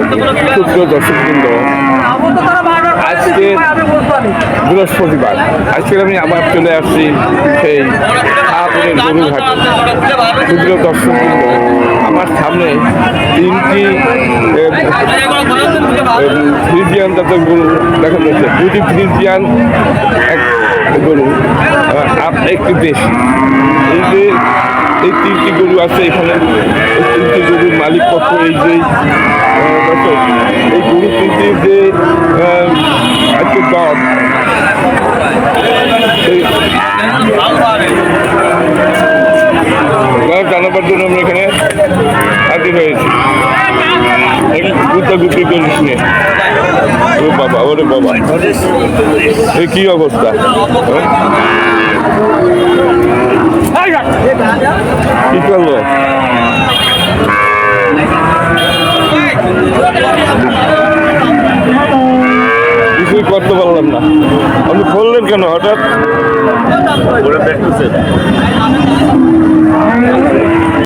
সুপ্রিয় দর্শকবৃন্দ, আজকে বৃহস্পতিবার। আজকে আমি আবার চলে আসছি সেই শাহপুরের গরুঘাট। সুপ্রিয় দর্শকবৃন্দ, আমার সামনে তিনটি ফ্রিজিয়ান জাতের গরু দেখা যাচ্ছে। দুটি ফ্রিজিয়ান, এক গরু একটি দেশি। এই যে এই তিনটি গরু আছে এখানে, এই তিনটি গরুর মালিক পক্ষ এই যে এই গরু তিনটির যে আজকে দর জানাবার জন্য আমরা এখানে হাজির হয়েছি। গুপ্তাগুপ্তি করিস নে, ও বাবা, ওরে বাবা, এ কি অবস্থা! কি করলো? কিছুই করতে পারলাম না। আপনি বললেন কেন হঠাৎ?